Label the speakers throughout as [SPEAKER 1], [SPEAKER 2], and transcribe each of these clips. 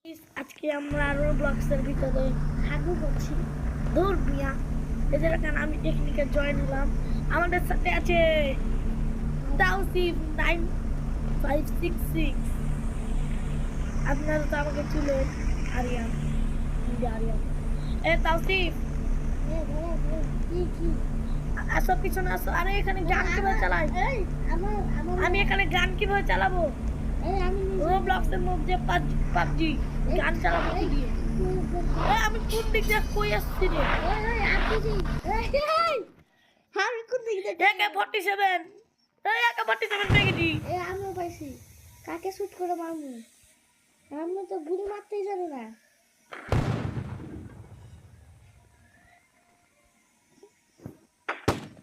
[SPEAKER 1] আজকে আমরা রোব্লক্সের ভিতরে হাগু করছি। দূর মিয়া, এদের কারণে আমি টেকনিকে জয়েন হলাম। আমাদের সাথে আছে তাওসিফ 9566। আপনারা তো আমাকে চিনেন, আরিয়ান। আরিয়ান এ তাওসিফ, আসো পিছনে আসো। আরে এখানে গান কিভাবে চালাই? আমি এখানে গান কিভাবে চালাবো? রোব্লক্সের মধ্যে পাবজি গান চালাবো কি দিয়ে? আমি কোন দিক দিয়ে কই আসছি রে?
[SPEAKER 2] আমি কোন দিক দিয়ে
[SPEAKER 1] AK-47 AK-47 পেয়েছি।
[SPEAKER 2] আমিও পাইছি। কাকে শুট করে মারবো? আমি তো গুলি মারতেই জানি না।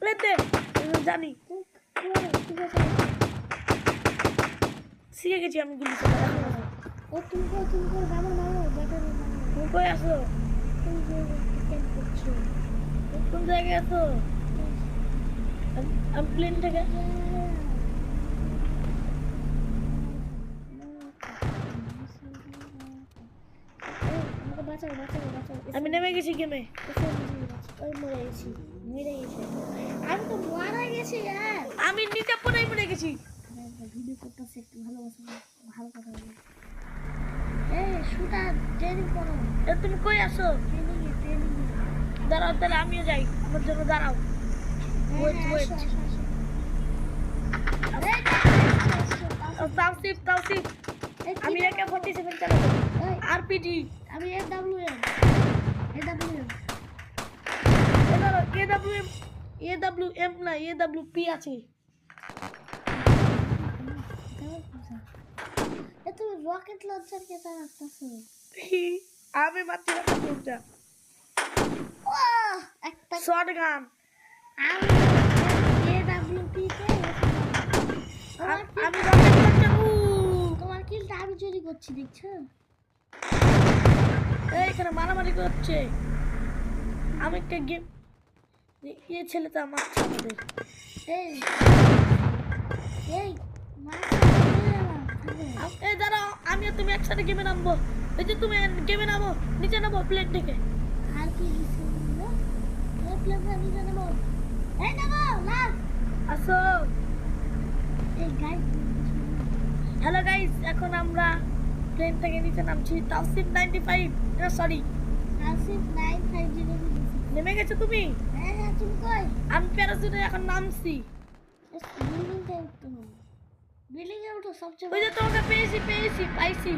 [SPEAKER 1] লেতে জানি,
[SPEAKER 2] ঠিক আছে,
[SPEAKER 1] শিখে গেছি আমি গুলি চালা।
[SPEAKER 2] তুমি মারো ব্যাটারি মারো।
[SPEAKER 1] তুমি কই আসো?
[SPEAKER 2] তুমি যে ক্যাম্প করছো
[SPEAKER 1] কোন জায়গায় আছো? আমি প্লেন থেকে
[SPEAKER 2] আমাকে বাঁচাও।
[SPEAKER 1] আমি নেমে গেছি গেমে।
[SPEAKER 2] ওই মরে গেছি। আমি তো মারা গেছি यार।
[SPEAKER 1] আমি নিচে পড়েই মরে গেছি।
[SPEAKER 2] ভিডিও করতেছি একটু ভালো কথা বলি। এই শুটার ট্রেনিং করো।
[SPEAKER 1] তুমি কই আসো?
[SPEAKER 2] ট্রেনিং
[SPEAKER 1] দাঁড়াও, তাহলে আমিও যাই। আমার জন্য দাঁড়াও। ওয়েট তাওসিফ আমি AK-47 চালাবো। RPG
[SPEAKER 2] আমি AWM
[SPEAKER 1] AWM না AWP আছে।
[SPEAKER 2] তুমি রকেট লঞ্চার কে চালাচ্ছো?
[SPEAKER 1] আমি মারছি না।
[SPEAKER 2] একটা
[SPEAKER 1] শটগান
[SPEAKER 2] আমি AWP তে
[SPEAKER 1] আমি রকেট লঞ্চার।
[SPEAKER 2] তোমার কিলটা আমি চুরি করছি, দেখছো?
[SPEAKER 1] এইখানে মারামারি করছে। আমি একটা গেম ছেলেটা মারছে আমাদের।
[SPEAKER 2] এই
[SPEAKER 1] দাঁড়াও, আমি আর তুমি একসাথে গেমে নামবো। এই যে তুমি গেমে নামো, নিচে নামো প্লেন থেকে।
[SPEAKER 2] আর কি নিচে নামো। এই নামো লাল।
[SPEAKER 1] আসো।
[SPEAKER 2] এই গাইস,
[SPEAKER 1] হ্যালো গাইস, এখন আমরা প্লেন থেকে নিচে নামছি। তাওসিফ 95 সরি
[SPEAKER 2] আসিফ 950
[SPEAKER 1] নেমে গেছো তুমি?
[SPEAKER 2] হ্যাঁ তুমি কই?
[SPEAKER 1] আমি প্যারাসুটে এখন নামছি।
[SPEAKER 2] বিল্ডিং এ উঠো সবচেয়ে
[SPEAKER 1] ওই যে তোমাকে পাইছি।